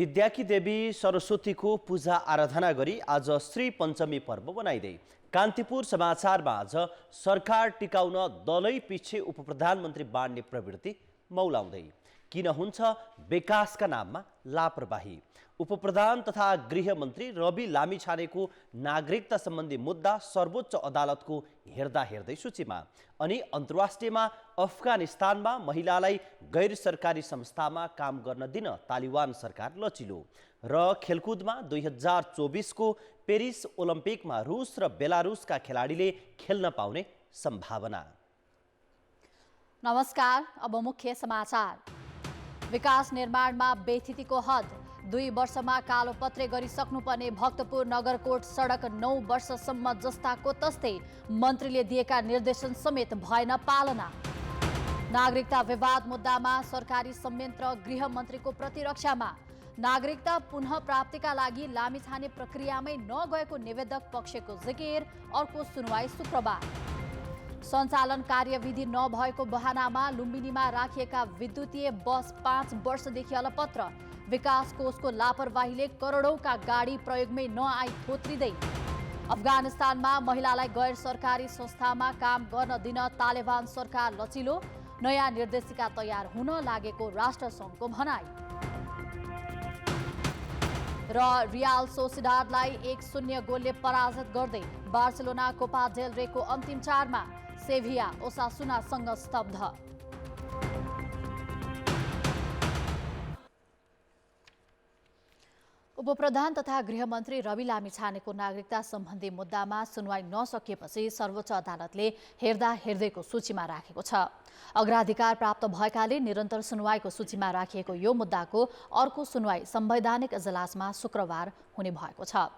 विद्याकी देवी सरस्वतीको पूजा आराधना गरी आज श्री पञ्चमी पर्व मनाइँदै कान्तिपुर समाचारमा आज सरकार टिकाउन दलै पछि उपप्रधानमन्त्री बाँड्ने प्रवृत्ति मौलाउँदै किन हुन्छ विकासका नाममा लापरवाही। उपप्रधान तथा गृहमन्त्री रवि लामिछानेको नागरिकता सम्बन्धी मुद्दा सर्वोच्च अदालतको हेर्दै सूचीमा। अनि अन्तर्राष्ट्रियमा अफगानिस्तानमा महिलालाई गैर सरकारी संस्थामा काम गर्न दिन तालिबान सरकार लचिलो। र खेलकुदमा 2024 को पेरिस ओलम्पिकमा रुस र बेलारुसका खेलाडीले खेल्न पाउने सम्भावना। नमस्कार, अब मुख्य समाचार। विकास निर्माणमा बेथितिको हद, 2 वर्षमा कालोपत्रे गरिसक्नुपर्ने भक्तपुर नगरकोट सडक 9 वर्षसम्म जस्ताको तस्तै, मन्त्रीले दिएका निर्देशन समेत भएन पालना। नागरिकता विवाद मुद्दामा सरकारी संयन्त्र गृहमन्त्रीको प्रतिरक्षामा। नागरिकता पुनः प्राप्तिका लागि लामिछाने प्रक्रियामै नगएको निवेदक पक्षको जिकिर, अर्को सुनवाई शुक्रबार। सञ्चालन कार्यविधि नभएको बहानामा लुम्बिनीमा राखिएका विद्युतीय बस 5 वर्षदेखि अलपत्र। विकास कोषको लापरवाहीले करोडौंका गाडी प्रयोगमै नआई थोत्रिँदै। अफगानिस्तानमा महिलालाई गैर सरकारी संस्थामा काम गर्न दिन तालिबान सरकार लचिलो। नयाँ निर्देशिका तयार हुन लागेको राष्ट्रसङ्घको भनाई। र रियाल सोसिडाडलाई 1-0 गोलले पराजित गर्दै बार्सिलोना कोपा डेल रेको अन्तिम 4मा। सेभिया ओसासुनासँग स्तब्ध। उपप्रधान तथा गृहमन्त्री रवि लामिछानेको नागरिकता सम्बन्धी मुद्दामा सुनवाई नसकिएपछि सर्वोच्च अदालतले हेर्दैको सूचीमा राखेको छ। अग्राधिकार प्राप्त भएकाले निरन्तर सुनवाईको सूचीमा राखिएको यो मुद्दाको अर्को सुनवाई संवैधानिक इजलासमा शुक्रबार हुने भएको छ।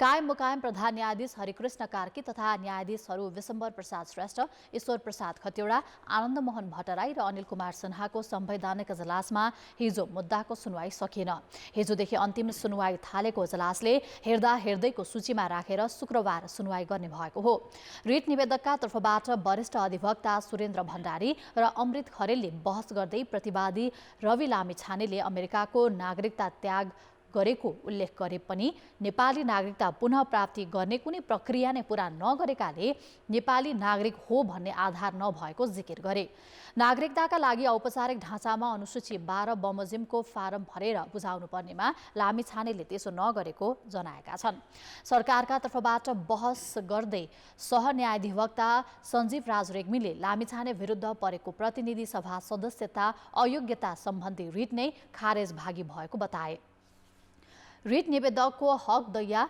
कायम मुकायम प्रधान न्यायाधीश हरिकृष्ण कार्की तथा न्यायाधीशहरू विशम्बर प्रसाद श्रेष्ठ, ईश्वर प्रसाद खतिवडा, आनन्द मोहन भट्टराई र अनिल कुमार सिन्हाको संवैधानिक इजलासमा हिजो मुद्दाको सुनवाई सकिएन। हिजोदेखि अन्तिम सुनवाई थालेको इजलासले हेर्दैको सूचीमा राखेर शुक्रबार सुनवाई गर्ने भएको हो। रिट निवेदकका तर्फबाट वरिष्ठ अधिवक्ता सुरेन्द्र भण्डारी र अमृत खरेलले बहस गर्दै प्रतिवादी रवि लामिछानेले अमेरिकाको नागरिकता त्याग गरेको उल्लेख गरे पनि नेपाली नागरिकता पुनः प्राप्ति गर्ने कुनै प्रक्रिया नै पूरा नगरेकाले नेपाली नागरिक हो भन्ने आधार नभएको जिकिर गरे। नागरिकताका लागि औपचारिक ढाँचामा अनुसूची 12 बमोजिमको फारम भरेर बुझाउनु पर्नेमा लामिछानेले त्यसो नगरेको जनाएका छन्। सरकारका तर्फबाट बहस गर्दै सहन्यायाधिवक्ता सञ्जीव राज रेग्मीले लामिछाने विरुद्ध परेको प्रतिनिधि सभा सदस्यता अयोग्यता सम्बन्धी रिट नै खारेज भागी भएको बताए। रिट निवेदकको हक दैया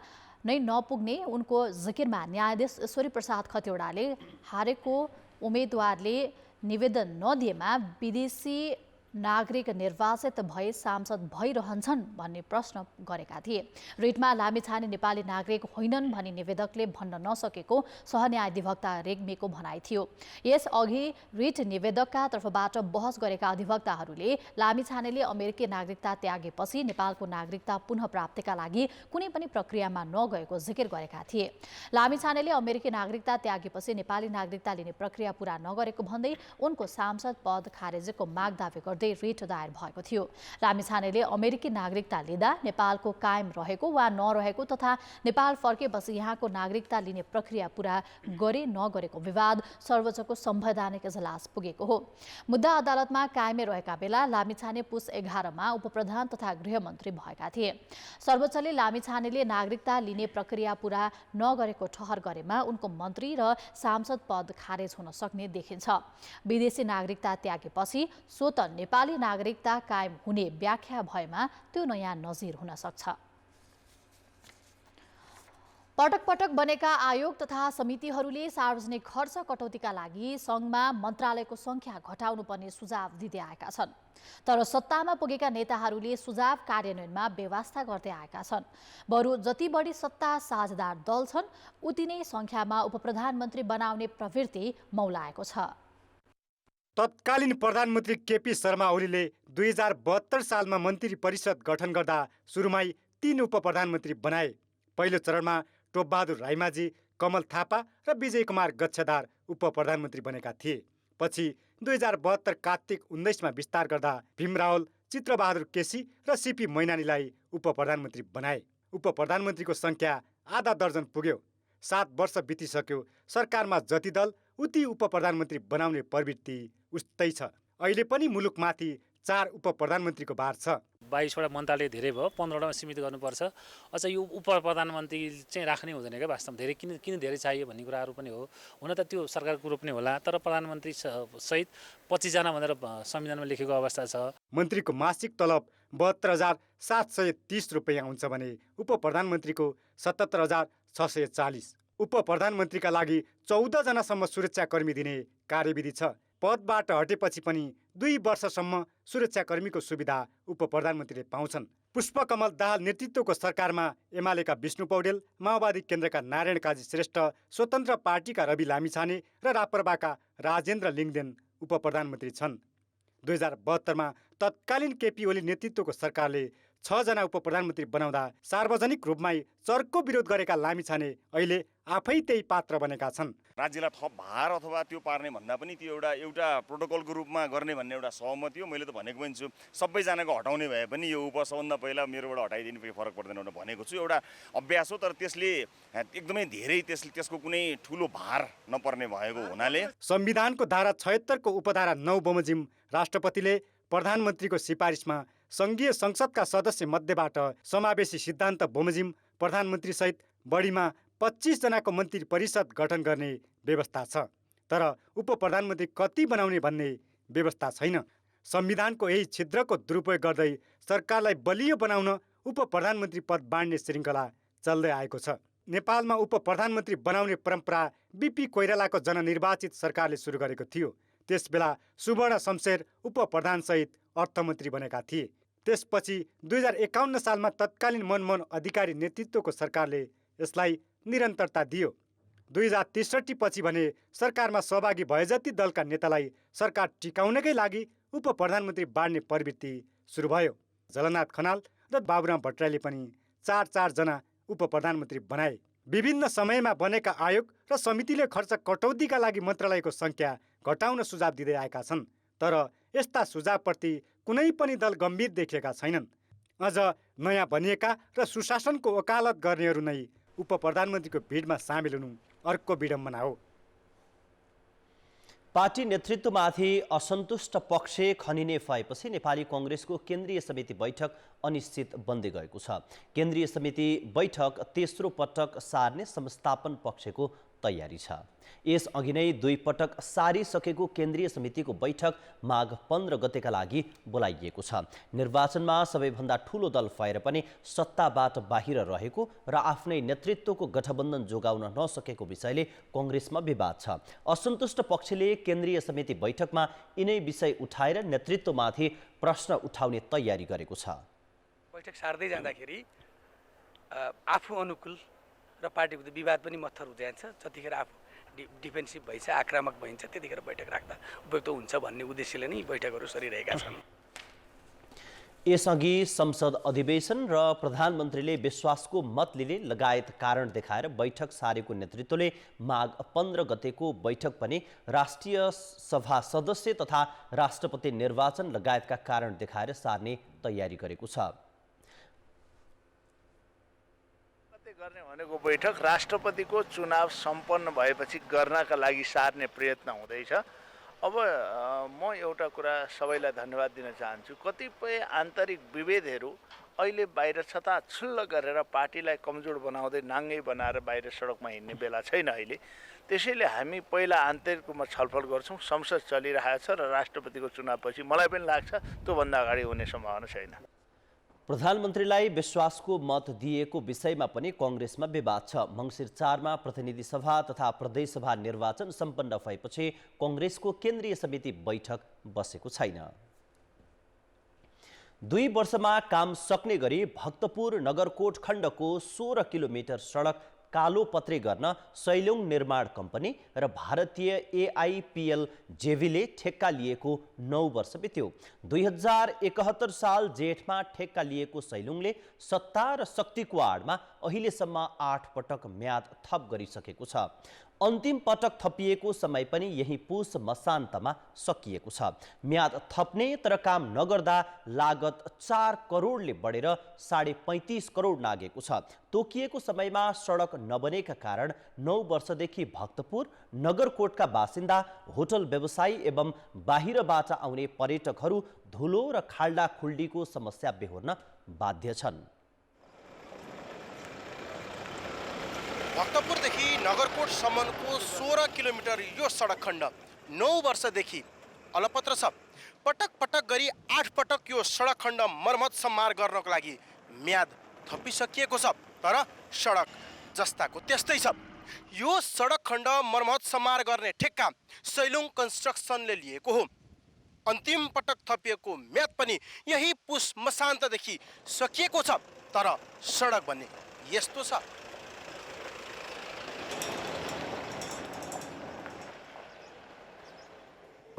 नै नपुग्ने उनको जिकिरमा न्यायाधीश ईश्वरी प्रसाद खतिवडाले हारेको उम्मेदवारले निवेदन नदिएमा विदेशी नागरिक निर्वाचित भए सांसद भइरहन्छन् भन्ने प्रश्न गरेका थिए। रिटमा लामिछाने नेपाली नागरिक होइनन् भनी निवेदकले भन्न नसकेको सहन्यायाधिवक्ता रेग्मीको भनाइ थियो। यसअघि रिट निवेदकका तर्फबाट बहस गरेका अधिवक्ताहरूले लामिछानेले अमेरिकी नागरिकता त्यागेपछि नेपालको नागरिकता पुनः प्राप्तिका लागि कुनै पनि प्रक्रियामा नगएको जिकिर गरेका थिए। लामिछानेले अमेरिकी नागरिकता त्यागेपछि नेपाली नागरिकता लिने प्रक्रिया पूरा नगरेको भन्दै उनको सांसद पद खारेजीको माग दावी गर्दै रिट दायर भएको थियो। लामिछानेले अमेरिकी नागरिकता लिँदा नेपालको कायम रहेको वा नरहेको तथा नेपाल फर्केपछि यहाँको नागरिकता लिने प्रक्रिया पूरा गरे नगरेको विवाद सर्वोच्चको संवैधानिक इजलास पुगेको हो। मुद्दा अदालतमा कायमै रहेका बेला लामिछाने पुस 11 मा उपप्रधान तथा गृहमन्त्री भएका थिए। सर्वोच्चले लामिछानेले नागरिकता लिने प्रक्रिया पूरा नगरेको ठहर गरेमा उनको मन्त्री र सांसद पद खारेज हुन सक्ने देखिन्छ। विदेशी नागरिकता त्यागेपछि स्वत नेपाली नागरिकता कायम हुने व्याख्या भएमा त्यो नयाँ नजिर हुन सक्छ। पटक पटक बनेका आयोग तथा समितिहरूले सार्वजनिक खर्च कटौतीका लागि सङ्घमा मन्त्रालयको सङ्ख्या घटाउनु पर्ने सुझाव दिँदै आएका छन्। तर सत्तामा पुगेका नेताहरूले सुझाव कार्यान्वयनमा बेवास्ता गर्दै आएका छन्। बरु जति बढी सत्ता साझेदार दल छन् उति नै सङ्ख्यामा उपप्रधानमन्त्री बनाउने प्रवृत्ति मौलाएको छ। तत्कालीन प्रधानमन्त्री केपी शर्मा ओलीले 2072 सालमा मन्त्री परिषद गठन गर्दा सुरुमै 3 उपप्रधानमन्त्री बनाए। पहिलो चरणमा टोपबहादुर राईमाझी, कमल थापा र विजय कुमार गच्छदार उपप्रधानमन्त्री बनेका थिए। पछि 2072 कार्तिक 19 मा विस्तार गर्दा भीमरावल, चित्रबहादुर केसी र सीपी मैनालीलाई उपप्रधानमन्त्री बनाए। उपप्रधानमन्त्रीको सङ्ख्या आधा दर्जन पुग्यो। 7 वर्ष बितिसक्यो, सरकारमा जति दल उति उपप्रधानमन्त्री बनाउने प्रवृत्ति उस्तै छ। अहिले पनि मुलुकमाथि 4 उपप्रधानमन्त्रीको भार छ। 22वटा मन्त्रालय धेरै भयो, 15वटामा सीमित गर्नुपर्छ। अझ यो उपप्रधानमन्त्री चाहिँ राख्नै हुँदैन क्या वास्तवमा। धेरै किन धेरै चाहियो भन्ने कुराहरू पनि हो। हुन त त्यो सरकारको कुरो पनि होला, तर प्रधानमन्त्री सहित 25 जना भनेर संविधानमा लेखेको अवस्था छ। मन्त्रीको मासिक तलब 72,730 रुपियाँ हुन्छ भने उपप्रधानमन्त्रीको 77,640। उपप्रधानमन्त्रीका लागि 14 जनासम्म सुरक्षाकर्मी दिने कार्यविधि छ। पदबाट हटेपछि पनि 2 वर्षसम्म सुरक्षाकर्मीको सुविधा उपप्रधानमन्त्रीले पाउँछन्। पुष्पकमल दाहाल नेतृत्वको सरकारमा एमालेका विष्णु पौडेल, माओवादी केन्द्रका नारायण काजी श्रेष्ठ, स्वतन्त्र पार्टीका रवि लामिछाने र राप्रपाका राजेन्द्र लिङदेन उपप्रधानमन्त्री छन्। 2072मा तत्कालीन केपी ओली नेतृत्वको सरकारले 6 जना उपप्रधानमन्त्री बनाउँदा सार्वजनिक रूपमै चर्को विरोध गरेका लामिछाने अहिले आफै त्यही पात्र बनेका छन्। राज्यलाई थप भार अथवा त्यो पार्ने भन्दा पनि त्यो एउटा प्रोटोकलको रूपमा गर्ने भन्ने एउटा सहमति हो। मैले त भनेको पनि छु, सबैजनाको हटाउने भए पनि यो सबभन्दा पहिला मेरोबाट हटाइदिनु फरक पर्दैन भनेको छु। एउटा अभ्यास हो, तर त्यसले एकदमै धेरै त्यसको कुनै ठुलो भार नपर्ने भएको हुनाले संविधानको धारा 76 को उपधारा 9 बमोजिम राष्ट्रपतिले प्रधानमन्त्रीको सिफारिसमा सङ्घीय संसदका सदस्य मध्येबाट समावेशी सिद्धान्त बमोजिम प्रधानमन्त्री सहित बढीमा 25 जनाको मन्त्री परिषद गठन गर्ने व्यवस्था छ। तर उपप्रधानमन्त्री कति बनाउने भन्ने व्यवस्था छैन। संविधानको यही छिद्रको दुरुपयोग गर्दै सरकारलाई बलियो बनाउन उपप्रधानमन्त्री पद बाँड्ने श्रृङ्खला चल्दै आएको छ। नेपालमा उपप्रधानमन्त्री बनाउने परम्परा बीपी कोइरालाको जननिर्वाचित सरकारले सुरु गरेको थियो। त्यसबेला सुवर्ण शमशेर उपप्रधानसहित अर्थमन्त्री बनेका थिए। त्यसपछि 2051 सालमा तत्कालीन मनमोहन अधिकारी नेतृत्वको सरकारले यसलाई निरन्तरता दियो। 2063 पछि भने सरकारमा सहभागी भए जति दलका नेतालाई सरकार टिकाउनकै लागि उपप्रधानमन्त्री बाँड्ने प्रवृत्ति सुरु भयो। झलनाथ खनाल र बाबुराम भट्टराईले पनि 4 जना उपप्रधानमन्त्री बनाए। विभिन्न समयमा बनेका आयोग र समितिले खर्च कटौतीका लागि मन्त्रालयको सङ्ख्या घटाउन सुझाव दिँदै आएका छन्। तर यस्ता सुझावप्रति कुनै पनि दल गम्भीर देखिएका छैनन्। अझ नयाँ बनिएका र सुशासनको वकालत गर्नेहरू नै उपप्रधानमन्त्रीको भिडमा सामेल हुनु अर्को विडम्बना हो। पार्टी नेतृत्वमाथि असन्तुष्ट पक्ष खनिने भएपछि नेपाली कङ्ग्रेसको केन्द्रीय समिति बैठक अनिश्चित बन्दै गएको छ। केन्द्रीय समिति बैठक तेस्रो पटक सार्ने संस्थापन पक्षको तयारी छ। यसअघि नै 2 पटक सारिसकेको केन्द्रीय समितिको बैठक माघ 15 गतेका लागि बोलाइएको छ। निर्वाचनमा सबैभन्दा ठूलो दल भएर पनि सत्ताबाट बाहिर रहेको र आफ्नै नेतृत्वको गठबन्धन जोगाउन नसकेको विषयले कङ्ग्रेसमा विवाद छ। असन्तुष्ट पक्षले केन्द्रीय समिति बैठकमा यिनै विषय उठाएर नेतृत्वमाथि प्रश्न उठाउने तयारी गरेको छ। बैठक सार्दै जाँदाखेरि आफू अनुकूल र पार्टीको विवाद पनि मत्थर हुँदै जान्छ। जतिखेर आफू डिफेन्सिभ भइन्छ, आक्रामक भइन्छ, त्यतिखेर बैठक राख्दा उपयुक्त हुन्छ भन्ने उद्देश्यले नै बैठकहरू सरिरहेका छन्। यसअघि संसद अधिवेशन र प्रधानमन्त्रीले विश्वासको मत लिने लगायत कारण देखाएर बैठक सारेको नेतृत्वले माघ 15 गतेको बैठक पनि राष्ट्रिय सभा सदस्य तथा राष्ट्रपति निर्वाचन लगायतका कारण देखाएर सार्ने तयारी गरेको छ। गर्ने भनेको बैठक राष्ट्रपतिको चुनाव सम्पन्न भएपछि गर्नका लागि सार्ने प्रयत्न हुँदैछ। अब म एउटा कुरा सबैलाई धन्यवाद दिन चाहन्छु। कतिपय आन्तरिक विभेदहरू अहिले बाहिर छताछुल्ल गरेर पार्टीलाई कमजोर बनाउँदै नाङ्गै बनाएर बाहिर सडकमा हिँड्ने बेला छैन अहिले। त्यसैले हामी पहिला आन्तरिक रूपमा छलफल गर्छौँ। संसद चलिरहेको छ र राष्ट्रपतिको चुनावपछि मलाई पनि लाग्छ त्योभन्दा अगाडि हुने सम्भावना छैन। प्रधानमन्त्रीलाई विश्वासको मत दिएको विषयमा पनि कङ्ग्रेसमा विवाद छ। मङ्सिर 4 मा प्रतिनिधि सभा तथा प्रदेशसभा निर्वाचन सम्पन्न भएपछि कङ्ग्रेसको केन्द्रीय समिति बैठक बसेको छैन। 2 वर्षमा काम सक्ने गरी भक्तपुर नगरकोट खण्डको 16 किलोमिटर सडक कालोपत्रे गर्न सैलुङ निर्माण कम्पनी र भारतीय AIPL जेवीले ठेक्का लिएको 9 वर्ष बित्यो। 2071 साल जेठमा ठेक्का लिएको सैलुङले सत्ता र शक्तिको आडमा अहिलेसम्म 8 पटक म्याद थप गरिसकेको छ। अन्तिम पटक थपिएको समय पनि यही पुस मसान्तमा सकिएको छ। म्याद थप्ने तर काम नगर्दा लागत 4 करोडले बढेर 35.5 करोड नागेको छ। तोकिएको समयमा सडक नबनेका कारण 9 वर्षदेखि भक्तपुर नगरकोटका बासिन्दा, होटल व्यवसायी एवं बाहिरबाट आउने पर्यटकहरू धुलो र खाल्डाखुल्डीको समस्या बेहोर्न बाध्य छन्। भक्तपुरदेखि नगरकोटसम्मको 16 किलोमिटर यो सडक खण्ड 9 वर्षदेखि अलपत्र छ। पटक पटक गरी 8 पटक यो सडक खण्ड मर्मत सम्मार गर्नको लागि म्याद थपिसकिएको छ, तर सडक जस्ताको त्यस्तै छ। यो सडक खण्ड मर्मत सम्मार गर्ने ठेक्का सैलुङ कन्स्ट्रक्सनले लिएको हो। अन्तिम पटक थपिएको म्याद पनि यही पुस मसान्तदेखि सकिएको छ, तर सडक भन्ने यस्तो छ।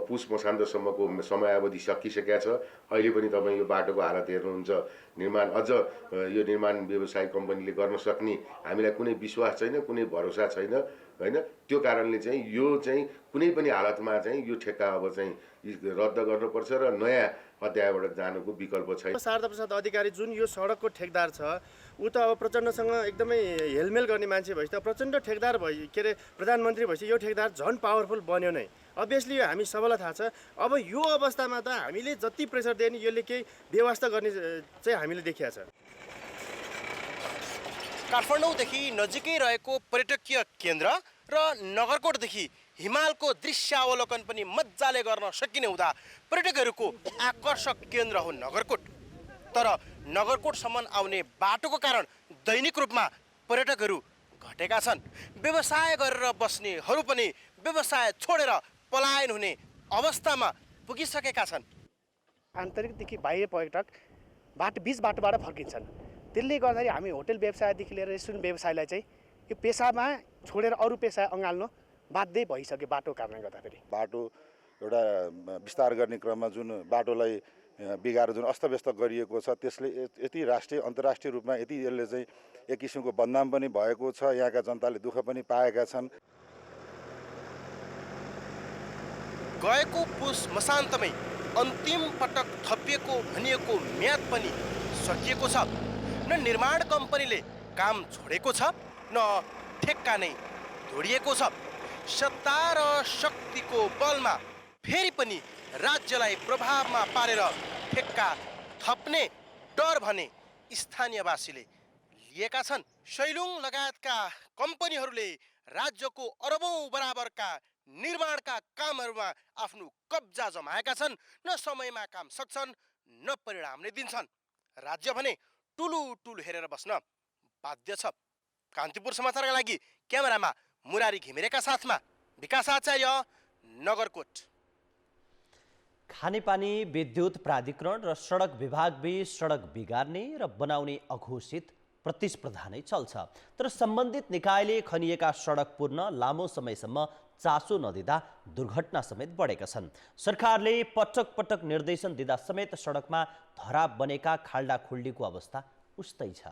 पुस मसान्तसम्मको समयावधि सकिसकेका छ। अहिले पनि तपाईँ यो बाटोको हालत हेर्नुहुन्छ, निर्माण अझ यो निर्माण व्यवसाय कम्पनीले गर्न सक्ने हामीलाई कुनै विश्वास छैन, कुनै भरोसा छैन हैन। त्यो कारणले चाहिँ यो चाहिँ कुनै पनि हालतमा चाहिँ यो ठेक्का अब चाहिँ रद्द गर्नुपर्छ र नयाँ अध्यायबाट जानुको विकल्प छैन। शारदा प्रसाद अधिकारी जुन यो सडकको ठेकदार छ, ऊ त अब प्रचण्डसँग एकदमै हेलमेल गर्ने मान्छे भएपछि त प्रचण्ड ठेकदार भयो के अरे प्रधानमन्त्री भएपछि यो ठेकदार झन् पावरफुल बन्यो नै। अभियसली हामी सबैलाई थाहा छ। अब यो अवस्थामा त हामीले जति प्रेसर दिए नि यसले केही व्यवस्था गर्ने चाहिँ हामीले देखिया छ। काठमाडौँदेखि नजिकै रहेको पर्यटकीय केन्द्र र नगरकोटदेखि हिमालको दृश्यावलोकन पनि मजाले गर्न सकिने हुँदा पर्यटकहरूको आकर्षक केन्द्र हो नगरकोट। तर नगरकोटसम्म आउने बाटोको कारण दैनिक रूपमा पर्यटकहरू घटेका छन्। व्यवसाय गरेर बस्नेहरू पनि व्यवसाय छोडेर पलायन हुने अवस्थामा पुगिसकेका छन्। आन्तरिकदेखि बाह्य पर्यटक बिच बाटोबाट फर्किन्छन्। त्यसले गर्दाखेरि हामी होटल व्यवसायदेखि लिएर रेस्टुरेन्ट व्यवसायलाई चाहिँ यो पेसामा छोडेर अरू पेसा अँगाल्नु बाध्य भइसक्यो बाटो कारणले गर्दाखेरि। बाटो एउटा विस्तार गर्ने क्रममा जुन बाटोलाई बिगाएर जुन अस्तव्यस्त गरिएको छ, त्यसले यति राष्ट्रिय अन्तर्राष्ट्रिय रूपमा यति यसले चाहिँ एक किसिमको बदनाम पनि भएको छ। यहाँका जनताले दुःख पनि पाएका छन्। गएको पुस मसान्तमै अन्तिम पटक थपिएको भनिएको म्याद पनि सकिएको छ। न निर्माण कम्पनीले काम छोडेको छ, न ठेक्का नै तोडिएको छ। सत्ता र शक्तिको बलमा फेरि पनि राज्यलाई प्रभावमा पारेर ठेक्का थप्ने डर भने स्थानीयवासीले लिएका छन्। सैलुङ लगायतका कम्पनीहरूले राज्यको अरबौं बराबरका निर्माणका कामहरूमा आफ्नो कब्जा जमाएका छन्। न समयमा काम सक्छन्, न परिणाम नै दिन्छन्। राज्य भने टुलु हेरेर बस्न बाध्य छ। कान्तिपुर समाचारका लागि क्यामेरामा मुरारी घिमिरेका साथमा विकास आचार्य, नगरकोट। खानेपानी, विद्युत प्राधिकरण र सडक विभागबीच सडक बिगार्ने र बनाउने अघोषित प्रतिस्पर्धा नै चल्छ। तर सम्बन्धित निकायले खनिएका सडक पुर्न लामो समयसम्म चासो नदिँदा दुर्घटना समेत बढेका छन्। सरकारले पटक पटक निर्देशन दिँदा समेत सडकमा धराप बनेका खाल्डाखुल्डीको अवस्था उस्तै छ।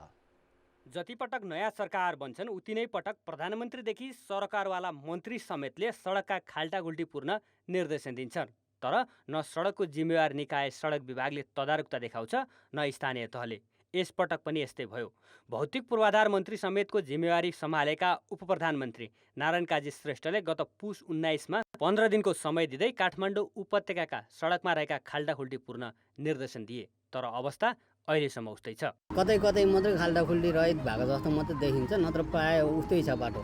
जति पटक नयाँ सरकार बन्छन् उति नै पटक प्रधानमन्त्रीदेखि सरकारवाला मन्त्री समेतले सडकका खाल्डाखुल्डी पूर्ण निर्देशन दिन्छन्। तर न सडकको जिम्मेवार निकाय सडक विभागले तदारुकता देखाउँछ, न स्थानीय तहले। यसपटक पनि यस्तै भयो। भौतिक पूर्वाधार मन्त्री समेतको जिम्मेवारी सम्हालेका उपप्रधानमन्त्री नारायण काजी श्रेष्ठले गत पुस 19मा 15 दिनको समय दिँदै काठमाडौँ उपत्यकाका सडकमा रहेका खाल्डाखुल्डी पूर्ण निर्देशन दिए। तर अवस्था अहिलेसम्म उस्तै छ। कतै कतै मात्रै खाल्डाखुल्डी रहित भएको जस्तो मात्रै देखिन्छ, नत्र प्रायः उस्तै छ बाटो।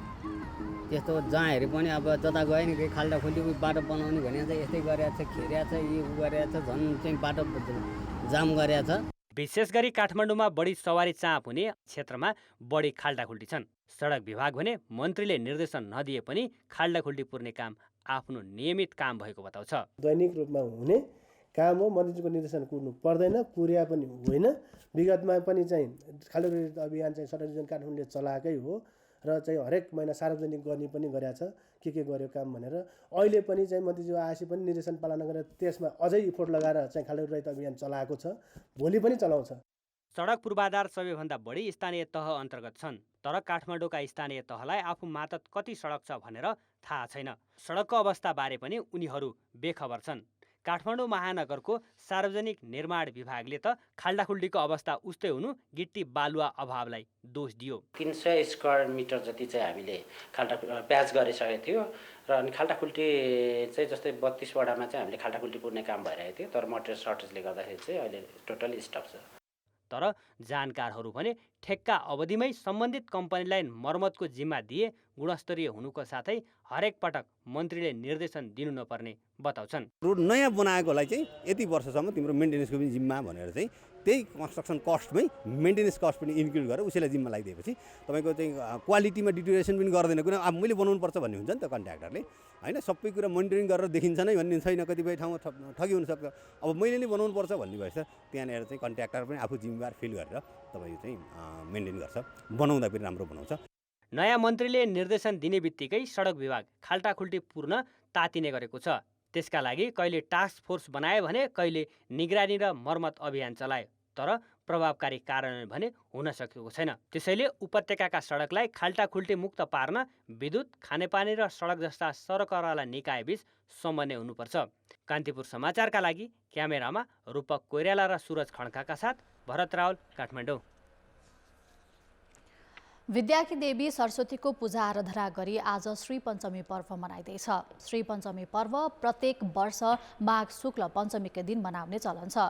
त्यस्तो जहाँ हेरे पनि अब जता गए नि खाल्डाखुल्डी बाटो बनाउने भने चाहिँ यस्तै गरेको छ, खेरेको छ, यो गरेको छ, झन् चाहिँ बाटो जाम गरेको छ। विशेष गरी काठमाडौँमा बढी सवारी चाप हुने क्षेत्रमा बढी खाल्डाखुल्डी छन्। सडक विभाग भने मन्त्रीले निर्देशन नदिए पनि खाल्डाखुल्डी पुर्ने काम आफ्नो नियमित काम भएको बताउँछ। दैनिक रूपमा हुने काम हो, मन्त्रीको निर्देशन कुर्नु पर्दैन, कुर्या पनि होइन। विगतमा पनि चाहिँ खाल्डाखुल्डी अभियान चाहिँ सडक डिभिजन काठमाडौँले चलाएकै हो र चाहिँ हरेक महिना सार्वजनिक गर्ने पनि गरेका छ के गर्यो काम भनेर। अहिले पनि चाहिँ मन्त्रीज्यू आएपछि पनि निर्देशन पालना गरेर त्यसमा अझै इफोर्ट लगाएर चाहिँ खाल्डा खुल्टी रहित अभियान चलाएको छ, भोलि पनि चलाउँछ। सडक पूर्वाधार सबैभन्दा बढी स्थानीय तह अन्तर्गत छन्, तर काठमाडौँका स्थानीय तहलाई आफू मातहत कति सडक छ भनेर थाहा छैन। सडकको अवस्थाबारे पनि उनीहरू बेखबर छन्। काठमाडौँ महानगरको सार्वजनिक निर्माण विभागले त खाल्डाखुल्डीको अवस्था उस्तै हुनु गिट्टी बालुवा अभावलाई दोष दियो। 300 स्क्वायर मिटर जति चाहिँ हामीले प्याच गरिसकेको थियो र अनि खाल्डाखुल्टी चाहिँ जस्तै 32 वडामा चाहिँ हामीले खाल्डाखुल्टी पुर्ने काम भइरहेको थियो, तर मटेरियल सर्टेजले गर्दाखेरि चाहिँ अहिले टोटली स्टप छ। तर जानकारहरू भने ठेक्का अवधिमै सम्बन्धित कम्पनीलाई मर्मतको जिम्मा दिए गुणस्तरीय हुनुको साथै हरेक पटक मन्त्रीले निर्देशन दिनु नपर्ने बताउँछन्। रोड नयाँ बनाएकोलाई चाहिँ यति वर्षसम्म तिम्रो मेन्टेनेन्सको पनि जिम्मा भनेर चाहिँ त्यही कन्स्ट्रक्सन कस्टमै मेन्टेनेन्स कस्ट पनि इन्क्लुड गरेर उसैलाई जिम्मा लगाइदिएपछि तपाईँको चाहिँ क्वालिटीमा डिटेरिएसन पनि गर्दैन। किन अब मैले बनाउनुपर्छ भन्ने हुन्छ नि त कन्ट्र्याक्टरले, होइन? सबै कुरा मोनिटरिङ गरेर देखिन्छ नै भन्ने छैन, कतिपय ठाउँमा ठगी हुनसक्छ। अब मैले नै बनाउनुपर्छ भन्ने भएछ त्यहाँनिर चाहिँ कन्ट्र्याक्टर पनि आफू जिम्मेवार फिल गरेर तपाईँ चाहिँ मेन्टेन गर्छ, बनाउँदा पनि राम्रो बनाउँछ। नयाँ मन्त्रीले निर्देशन दिने बित्तिकै सडक विभाग खाल्टाखुल्टी पूर्ण तातिने गरेको छ। त्यसका लागि कहिले टास्क फोर्स बनाए भने कहिले निगरानी र मर्मत अभियान चलायो, तर प्रभावकारी कार्यान्वयन भने हुन सकेको छैन। त्यसैले उपत्यकाका सडकलाई खाल्टाखुल्टी मुक्त पार्न विद्युत, खानेपानी र सडक जस्ता सरकारवाला निकायबीच समन्वय हुनुपर्छ। कान्तिपुर समाचारका लागि क्यामेरामा रूपक कोइराला र सुरज खड्काका साथ भरत रावल, काठमाडौँ। विद्याकी देवी सरस्वतीको पूजा आराधना गरी आज श्री पञ्चमी पर्व मनाइँदैछ। श्री पञ्चमी पर्व प्रत्येक वर्ष माघ शुक्ल पञ्चमीका दिन मनाउने चलन छ।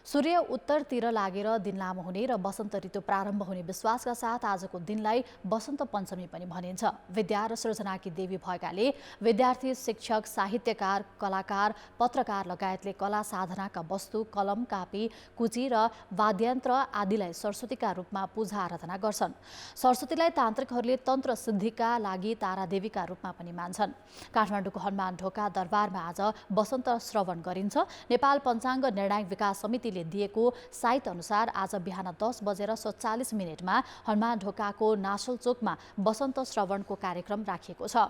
सूर्य उत्तरतिर लागेर दिन लामो हुने र वसन्त ऋतु प्रारम्भ हुने विश्वासका साथ आजको दिनलाई वसन्त पञ्चमी पनि भनिन्छ। विद्या र सृजनाकी देवी भएकाले विद्यार्थी, शिक्षक, साहित्यकार, कलाकार, पत्रकार लगायतले कला साधनाका वस्तु, कलम, कापी, कुची र वाद्यन्त्र आदिलाई सरस्वतीका रूपमा पूजा आराधना गर्छन्। सरस्वतीलाई तान्त्रिकहरूले तन्त्र सिद्धिका लागि तारादेवीका रूपमा पनि मान्छन्। काठमाडौँको हनुमान ढोका दरबारमा आज वसन्त श्रवण गरिन्छ। नेपाल पञ्चाङ्ग निर्णायक विकास समितिले दिएको साइत अनुसार आज बिहान 10:47 हनुमान ढोकाको नासल चोकमा वसन्त श्रवणको कार्यक्रम राखिएको छ।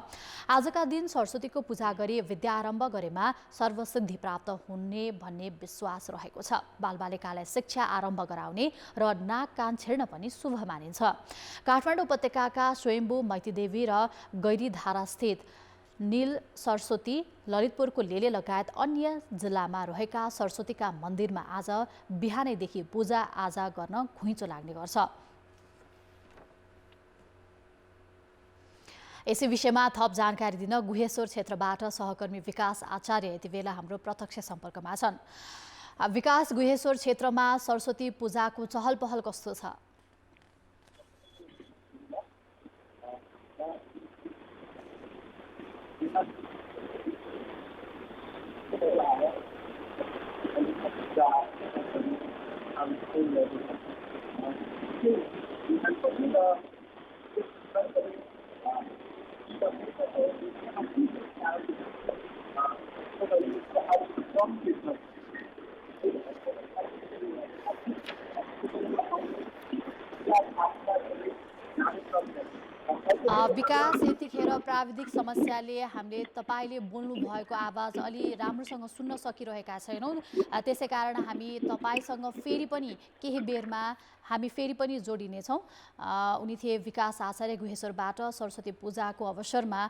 आजका दिन सरस्वतीको पूजा गरी विद्या आरम्भ गरेमा सर्वसिद्धि प्राप्त हुने भन्ने विश्वास रहेको छ। बालबालिकालाई शिक्षा आरम्भ गराउने र नाक कान छेड्न पनि शुभ मानिन्छ। काठमाडौँ उपत्यकाका स्वयम्भू मैतीदेवी र गैरीधारा स्थित नील सरस्वती, ललितपुरको लेले लगायत अन्य जिल्लामा रहेका सरस्वतीका मन्दिरमा आज बिहानैदेखि पूजा आजा गर्न घुइँचो लाग्ने गर्छ। यसै विषयमा थप जानकारी दिन गुहेश्वर क्षेत्रबाट सहकर्मी विकास आचार्य यति बेला हाम्रो प्रत्यक्ष सम्पर्कमा छन्। विकास, गुहेश्वर क्षेत्रमा सरस्वती पूजाको चहल पहल कस्तो छ? विकास, यतिखेर प्राविधिक समस्याले हामीले तपाईँले बोल्नु भएको आवाज अलि राम्रोसँग सुन्न सकिरहेका छैनौँ। त्यसै कारण हामी तपाईँसँग फेरि पनि केही बेरमा हामी फेरि पनि जोडिनेछौँ। उनी थिए विकास आचार्य, गुहेश्वरबाट सरस्वती पूजाको अवसरमा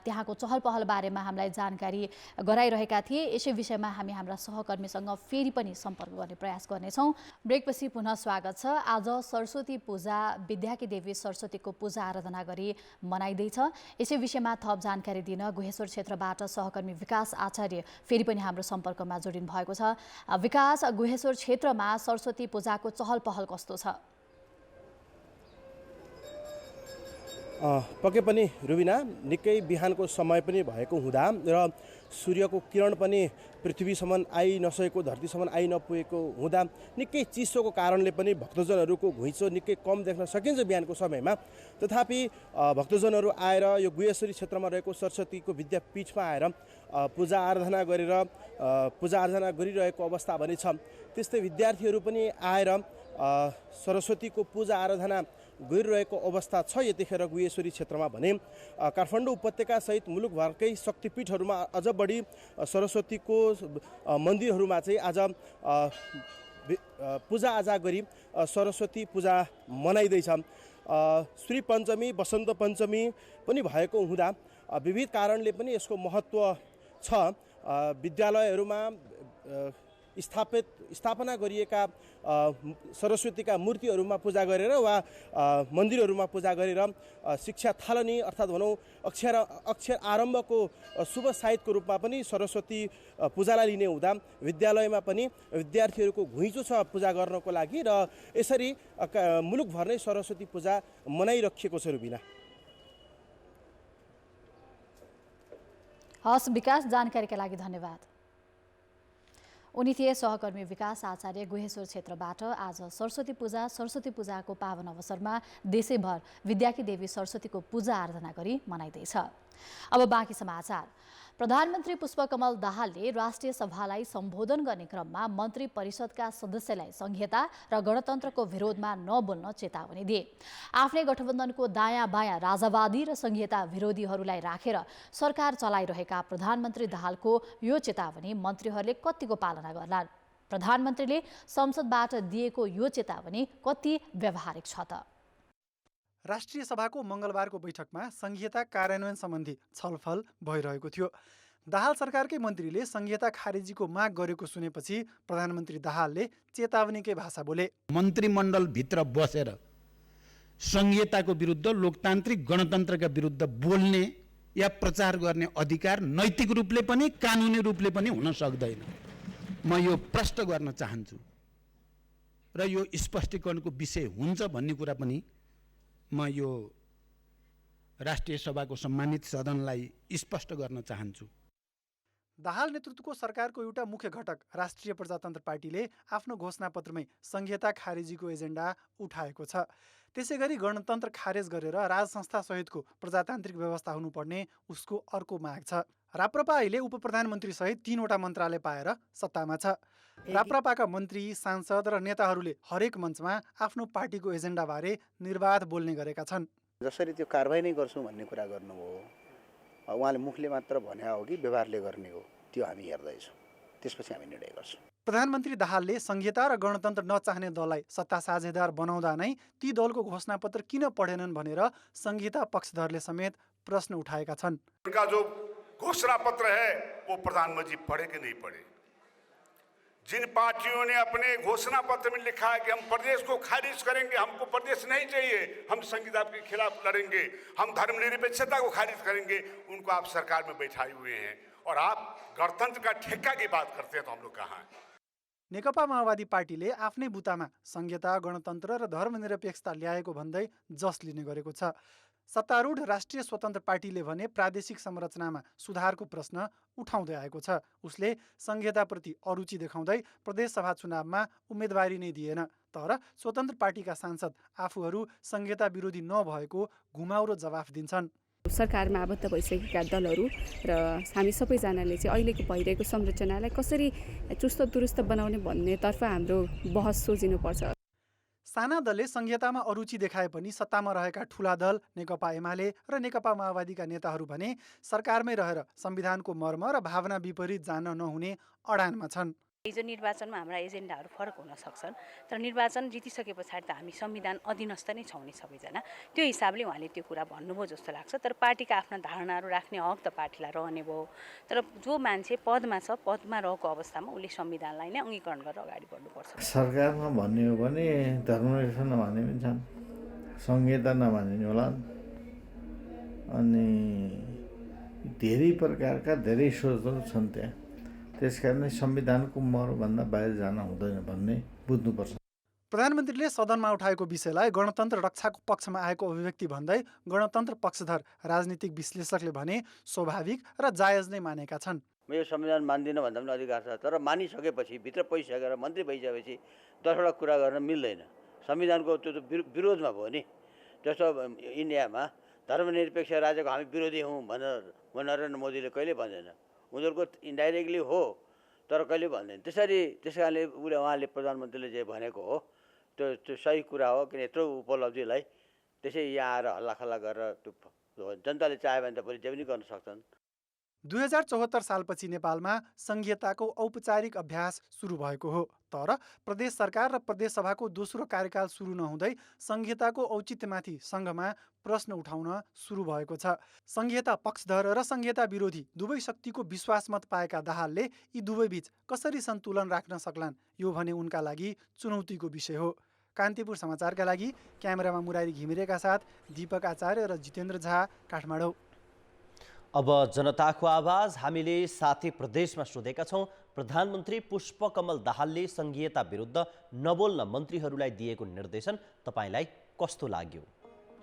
त्यहाँको चहल पहल बारेमा हामीलाई जानकारी गराइरहेका थिए। यसै विषयमा हामी हाम्रा सहकर्मीसँग फेरि पनि सम्पर्क गर्ने प्रयास गर्नेछौँ। ब्रेकपछि पुनः स्वागत छ। आज सरस्वती पूजा, विद्याकी देवी सरस्वतीको पूजा आराधना गरी मनाइँदैछ। यसै विषयमा थप जानकारी दिन गुहेश्वर क्षेत्रबाट सहकर्मी विकास आचार्य फेरि पनि हाम्रो सम्पर्कमा जोडिनु भएको छ। विकास, गुहेश्वर क्षेत्रमा सरस्वती पूजाको चहल पहल कस्तो छ? पक्कै पनि रुबिना, निकै बिहानको समय पनि भएको हुँदा र सूर्यको किरण पनि पृथ्वीसम्म आई नसकेको, धरतीसम्म आई नपुगेको हुँदा निकै चिसोको कारणले पनि भक्तजनहरूको घुइँचो निकै कम देख्न सकिन्छ बिहानको समयमा। तथापि भक्तजनहरू आएर यो गुहेश्वरी क्षेत्रमा रहेको सरस्वतीको विद्यापीठमा आएर पूजा आराधना गरिरहेको अवस्था पनि छ। त्यस्तै विद्यार्थीहरू पनि आएर सरस्वतीको पूजा आराधना गइरहेको अवस्था छ यतिखेर गुह्यश्वरी क्षेत्रमा भने काठमाडौँ उपत्यकासहित मुलुकभरकै शक्तिपीठहरूमा अझ बढी सरस्वतीको मन्दिरहरूमा चाहिँ आज पूजाआजा गरी सरस्वती पूजा मनाइँदैछ। श्री पञ्चमी वसन्त पञ्चमी पनि भएको हुँदा विविध कारणले पनि यसको महत्त्व छ। विद्यालयहरूमा स्थापना गरिएका सरस्वतीका मूर्तिहरूमा पूजा गरेर वा मन्दिरहरूमा पूजा गरेर शिक्षा थालनी अर्थात् भनौँ अक्षर आरम्भको शुभ साइतको रूपमा पनि सरस्वती पूजालाई लिने हुँदा विद्यालयमा पनि विद्यार्थीहरूको घुइँचो छ पूजा गर्नको लागि र यसरी मुलुकभर नै सरस्वती पूजा मनाइराखिएको छ। रुबिना। हस् विकास, जानकारीका लागि धन्यवाद। उनी थिए सहकर्मी विकास आचार्य गुहेश्वर क्षेत्रबाट। आज सरस्वती पूजाको पावन अवसरमा देशैभर विद्याकी देवी सरस्वतीको पूजा आराधना गरी मनाइँदैछ। अब बाँकी समाचार। प्रधानमन्त्री पुष्पकमल दाहालले राष्ट्रिय सभालाई सम्बोधन गर्ने क्रममा मन्त्री परिषदका सदस्यलाई संहिता र गणतन्त्रको विरोधमा नबोल्न चेतावनी दिए। आफ्नै गठबन्धनको दायाँ बायाँ राजावादी र संहिता विरोधीहरूलाई राखेर सरकार चलाइरहेका प्रधानमन्त्री दाहालको यो चेतावनी मन्त्रीहरूले कतिको पालना गर्लान्? प्रधानमन्त्रीले संसदबाट दिएको यो चेतावनी कति व्यावहारिक छ त? राष्ट्रिय सभाको मङ्गलबारको बैठकमा संहिता कार्यान्वयन सम्बन्धी छलफल भइरहेको थियो। दाहाल सरकारकै मन्त्रीले संहिता खारेजीको माग गरेको सुनेपछि प्रधानमन्त्री दाहालले चेतावनीकै भाषा बोले। मन्त्रीमण्डलभित्र बसेर संहिताको विरुद्ध, लोकतान्त्रिक गणतन्त्रका विरुद्ध बोल्ने या प्रचार गर्ने अधिकार नैतिक रूपले पनि कानुनी रूपले पनि हुन सक्दैन। म यो प्रश्न गर्न चाहन्छु र यो स्पष्टीकरणको विषय हुन्छ भन्ने कुरा पनि म यो राष्ट्रिय सभाको सम्मानित सदनलाई स्पष्ट गर्न चाहन्छु। दाहाल नेतृत्वको सरकारको एउटा मुख्य घटक राष्ट्रिय प्रजातन्त्र पार्टीले आफ्नो घोषणापत्रमै संहिता खारेजीको एजेन्डा उठाएको छ। त्यसैगरी गणतन्त्र खारेज गरेर राज संस्था सहितको प्रजातान्त्रिक व्यवस्था हुनुपर्ने उसको अर्को माग छ। राप्रपा अहिले उप प्रधानमन्त्री सहित 3वटा मन्त्रालय पाएर सत्तामा छ। राप्रपाका मन्त्री, सांसद र नेताहरूले हरेक मञ्चमा आफ्नो पार्टीको एजेन्डाबारे निर्वाध बोल्ने गरेका छन्। जसरी त्यो कारबाही नै गर्छौँ भन्ने कुरा गर्नुभयो, उहाँले मुखले मात्र भने हो कि व्यवहारले गर्ने हो, त्यो हामी हेर्दैछौँ, त्यसपछि हामी निर्णय गर्छौँ। प्रधानमन्त्री दाहालले संहिता र गणतन्त्र नचाहने दललाई सत्ता साझेदार बनाउँदा नै ती दलको घोषणापत्र किन पढेनन् भनेर संहिता पक्षधरले समेत प्रश्न उठाएका छन्। उनका जो घोषणा पत्र है वो प्रधानमंत्री पढ़े कि नहीं पढ़े? जिन पार्टियों ने अपने घोषणा पत्र में लिखा है कि हम प्रदेश को खारिज करेंगे, हमको प्रदेश नहीं चाहिए, हम संविधा के खिलाफ लड़ेंगे, हम धर्मनिरपेक्षता को खारिज करेंगे, उनको आप सरकार में बैठाए हुए हैं और आप गणतंत्र का ठेका की बात करते हैं। तो हम लोग कहाँ हैं? नेकपा माओवादी पार्टीले आफ्नै बुतामा संहिता, गणतन्त्र र धर्मनिरपेक्षता ल्याएको भन्दै जस लिने गरेको छ। सत्तारूढ राष्ट्रिय स्वतन्त्र पार्टीले भने प्रादेशिक संरचनामा सुधारको प्रश्न उठाउँदै आएको छ। उसले संहिताप्रति अरुचि देखाउँदै प्रदेश सभा चुनावमा उम्मेदवारी नै दिएन। तर स्वतन्त्र पार्टीका सांसद आफूहरू संहिता विरोधी नभएको घुमाउरो जवाफ दिन्छन्। सरकारमा आबद्ध भइसकेका दलहरू र हामी सबैजनाले चाहिँ अहिलेको भइरहेको संरचनालाई कसरी चुस्त दुरुस्त बनाउने भन्नेतर्फ हाम्रो बहस सोचिनुपर्छ। साना दलले संहितामा अरुचि देखाए पनि सत्तामा रहेका ठूला दल नेकपा एमाले र नेकपा माओवादीका नेताहरू भने सरकारमै रहेर संविधानको मर्म र भावना विपरीत जान नहुने अडानमा छन्। हिजो निर्वाचनमा हाम्रा एजेन्डाहरू फरक हुन सक्छन्, तर निर्वाचन जितिसके पछाडि त हामी संविधान अधीनस्थ नै छौँ नि सबैजना। त्यो हिसाबले उहाँले त्यो कुरा भन्नुभयो जस्तो लाग्छ। तर पार्टीका आफ्ना धारणाहरू राख्ने हक त पार्टीलाई रहने भयो। तर जो मान्छे पदमा छ, पदमा रहेको अवस्थामा उसले संविधानलाई नै अङ्गीकरण गरेर अगाडि बढ्नुपर्छ। सरकारमा भन्ने हो भने धर्मनिरपेक्ष नमान्ने पनि छन्, संहिता नमान्ने होला, अनि धेरै प्रकारका धेरै सोचहरू छन् त्यहाँ। त्यसकारण संविधानको मरभन्दा बाहिर जान हुँदैन भन्ने बुझ्नुपर्छ। प्रधानमन्त्रीले सदनमा उठाएको विषयलाई गणतन्त्र रक्षाको पक्षमा आएको अभिव्यक्ति भन्दै गणतन्त्र पक्षधर राजनीतिक विश्लेषकले भने स्वाभाविक र जायज नै मानेका छन्। म यो संविधान मान्दिनँ भन्दा पनि अधिकार छ, तर मानिसकेपछि भित्र पसिसकेर मन्त्री भइसकेपछि 10वटा कुरा गर्न मिल्दैन। संविधानको त्यो त विरोधमा भयो नि। जस्तो इन्डियामा धर्मनिरपेक्ष राज्यको हामी विरोधी हौँ भनेर नरेन्द्र मोदीले कहिले भन्दैन। उनीहरूको इन्डाइरेक्टली हो, तर कहिले भन्दैन। त्यस कारणले उहाँले प्रधानमन्त्रीले जे भनेको हो त्यो सही कुरा हो। किन यत्रो उपलब्धिलाई त्यसै यहाँ आएर हल्लाखल्ला गरेर त्यो जनताले चाह्यो भने त भोलि जे पनि गर्न सक्छन्। 2074 सालपछि नेपालमा संघीयताको औपचारिक अभ्यास सुरु भएको हो। तर प्रदेश सरकार र प्रदेश सभाको दोस्रो कार्यकाल सुरु नहुँदै संघीयताको औचित्यमाथि सङ्घमा प्रश्न उठाउन सुरु भएको छ। संघीयता पक्षधर र संघीयता विरोधी दुवै शक्तिको विश्वास मत पाएका दाहालले यी दुवै बीच कसरी सन्तुलन राख्न सक्लान्, यो भने उनका लागि चुनौतीको विषय हो। कान्तिपुर समाचारका लागि क्यामेरामा मुरारी घिमिरेका साथ दीपक आचार्य र जितेन्द्र झा, काठमाडौँ। अब जनताको आवाज हामीले साथै प्रदेशमा सोधेका छौँ। प्रधानमन्त्री पुष्पकमल दाहालले संघीयता विरुद्ध नबोल्न मन्त्रीहरूलाई दिएको निर्देशन तपाईँलाई कस्तो लाग्यो?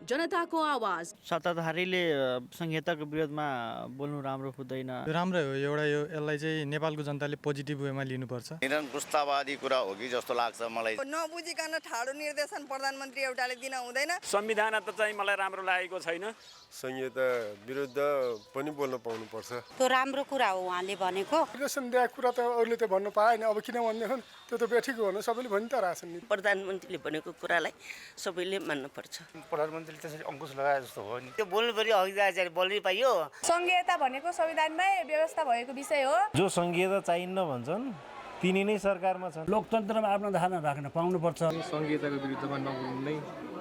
जनताको आवाज। सत्ताधारीले संहिताको विरोधमा बोल्नु राम्रो हुँदैन। राम्रै हो, एउटा यसलाई चाहिँ नेपालको जनताले पोजिटिभ वेमा लिनुपर्छ। निरङ्कुशतावादी कुरा हो कि जस्तो लाग्छ मलाई। नबुझिकन ठाडो निर्देशन प्रधानमन्त्री एउटाले दिन हुँदैन। संविधान त चाहिँ मलाई राम्रो लागेको छैन। संहिता विरुद्ध पनि बोल्न पाउनुपर्छ। त्यो राम्रो कुरा हो उहाँले भनेको। निर्देशन दिएको कुरा त अरूले त भन्नु पाएन, अब किन भन्ने हुन्, त्यो त बेठिक हो न, सबैले भनि त रहेछन् नि। प्रधानमन्त्रीले भनेको कुरालाई सबैले मान्नुपर्छ। प्रधानमन्त्रीले त्यसरी अङ्कुश लगाए जस्तो हो नि। त्यो बोल्नु पर्यो, अघि बोल्नै पाइयो। संघीयता भनेको संविधानमै व्यवस्था भएको विषय हो। जो संघीयता चाहिन्न भन्छन् तिनी नै सरकारमा छन्। लोकतन्त्रमा आफ्नो धारणा राख्न पाउनुपर्छ। संघीयताको विरुद्धमा नबोल्नु नै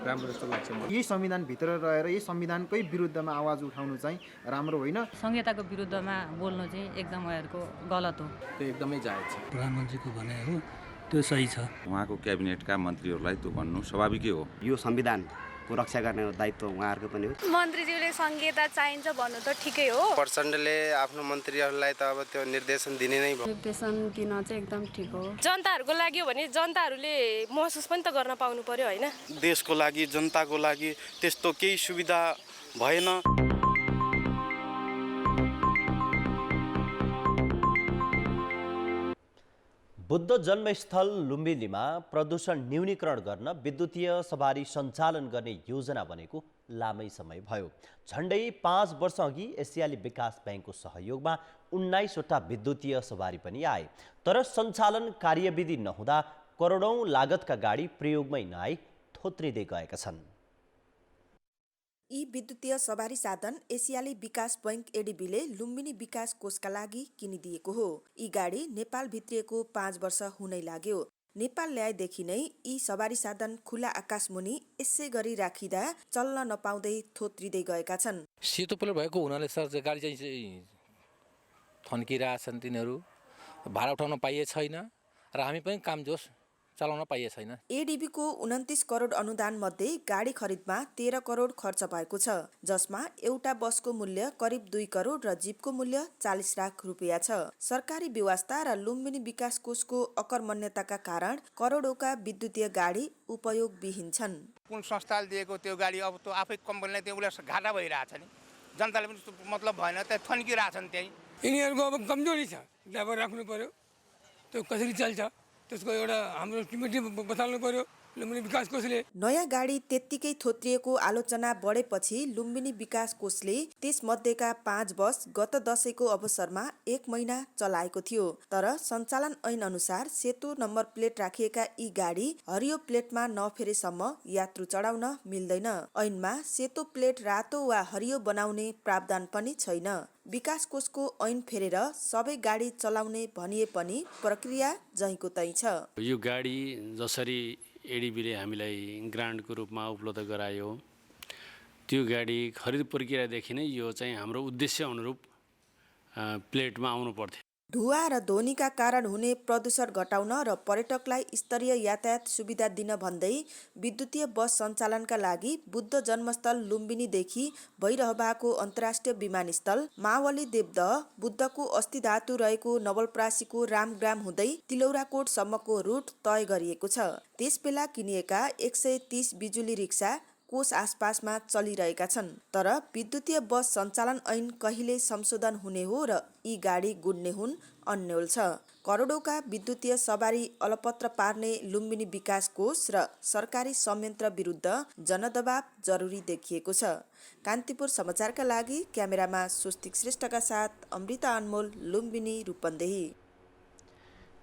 राम्रो जस्तो लाग्छ मलाई। यही संविधानभित्र रहेर यही संविधानकै विरुद्धमा आवाज उठाउनु चाहिँ राम्रो होइन। संहिताको विरुद्धमा बोल्नु चाहिँ एकदम उहाँहरूको गलत हो। त्यो एकदमै जायज छ। प्रधानमन्त्रीको भनाइ हो त्यो सही छ। उहाँको क्याबिनेटका मन्त्रीहरूलाई त्यो भन्नु स्वाभाविकै हो। यो संविधानको रक्षा गर्ने दायित्व उहाँहरूको पनि हो। मन्त्रीज्यूले संघीयता चाहिन्छ भन्नु त ठिकै हो। प्रचण्डले आफ्नो मन्त्रीहरूलाई त अब त्यो निर्देशन दिने नै भयो। निर्देशन दिन चाहिँ एकदम ठिक हो। जनताहरूको लागि हो भने जनताहरूले महसुस पनि त गर्न पाउनु पर्यो होइन। देशको लागि, जनताको लागि त्यस्तो केही सुविधा भएन। बुद्ध जन्मस्थल लुम्बिनीमा प्रदूषण न्यूनीकरण गर्न विद्युतीय सवारी सञ्चालन गर्ने योजना बनेको लामै समय भयो। झन्डै 5 वर्ष अघि एसियाली विकास ब्याङ्कको सहयोगमा 19वटा विद्युतीय सवारी पनि आए। तर सञ्चालन कार्यविधि नहुँदा करोडौँ लागतका गाडी प्रयोगमै नआई थोत्रिँदै गएका छन्। यी विद्युतीय सवारी साधन एसियाली विकास बैंक एडिबीले लुम्बिनी विकास कोषका लागि किनिदिएको हो। यी गाडी नेपाल भित्रिएको 5 वर्ष हुनै लाग्यो। नेपाल ल्याएदेखि नै यी सवारी साधन खुला आकाशमुनि यसै गरी राखिँदा चल्न नपाउँदै थोत्रिँदै गएका छन्। सेतो प्लेट भएको हुनाले सर गाडी चाहिँ थन्किरहेछन्, तिनीहरू भाडा उठाउन पाइए छैन र हामी पनि काम जोस चलाउन पाइए छैन। एडिबीको 29 करोड अनुदान मध्ये गाडी खरिदमा 13 करोड खर्च भएको छ, जसमा एउटा बसको मूल्य करिब 2 करोड र जीपको मूल्य 40 लाख रुपियाँ छ। सरकारी व्यवस्था र लुम्बिनी विकास कोषको अकर्मण्यताका कारण करोडौंका विद्युतीय गाडी उपयोगविहीन छन्। कुन संस्थाले दिएको त्यो गाडी अब त्यो आफै कम्पनीलाई त्यो उसलाई घाटा भइरहेछ नि, जनताले पनि मतलब भएन, त्यहाँ थन्किरहेछन्। त्यही यिनीहरूको अब कमजोरी छ, ड्राइभर राख्नु पर्यो, त्यो कसरी चल्छ त्यसको एउटा हाम्रो टिमटी बताउनु पर्यो लुम्बिनी विकास कोषले। नयाँ गाडी त्यत्तिकै थोत्रिएको आलोचना बढेपछि लुम्बिनी विकास कोषले त्यस मध्येका 5 बस गत दशैंको अवसरमा 1 महिना चलाएको थियो। तर सञ्चालन ऐन अनुसार सेतो नम्बर प्लेट राखिएका यी गाडी हरियो प्लेटमा नफेरेसम्म यात्रु चढाउन मिल्दैन। ऐनमा सेतो प्लेट रातो वा हरियो बनाउने प्रावधान पनि छैन। विकास कोषको ऐन फेरेर सबै गाडी चलाउने भनिए पनि प्रक्रिया जहीँको तहीँ छ। यो गाडी जसरी एडिबीले हामीलाई ग्रान्टको रूपमा उपलब्ध गरायो, त्यो गाडी खरिद प्रक्रियादेखि नै यो चाहिँ हाम्रो उद्देश्य अनुरूप प्लेटमा आउनु पर्थ्यो। धुवा र ध्वनिका कारण हुने प्रदूषण घटाउन र पर्यटकलाई स्तरीय यातायात सुविधा दिन भन्दै विद्युतीय बस सञ्चालनका लागि बुद्ध जन्मस्थल लुम्बिनीदेखि भैरहवाको अन्तर्राष्ट्रिय विमानस्थल, मावली देवदह, बुद्धको अस्थि धातु रहेको नवलपरासीको रामग्राम हुँदै तिलौराकोटसम्मको रुट तय गरिएको छ। त्यसबेला किनिएका 130 बिजुली रिक्सा कोष आसपासमा चलिरहेका छन्। तर विद्युतीय बस सञ्चालन ऐन कहिले संशोधन हुने हो र यी गाडी गुड्ने हुन् अन्यल छ। करोडौंका विद्युतीय सवारी अलपत्र पार्ने लुम्बिनी विकास कोष र सरकारी संयन्त्र विरुद्ध जनदबाव जरुरी देखिएको छ। कान्तिपुर समाचारका लागि क्यामेरामा स्वस्तिक श्रेष्ठका साथ अमृता अनमोल, लुम्बिनी, रूपन्देही।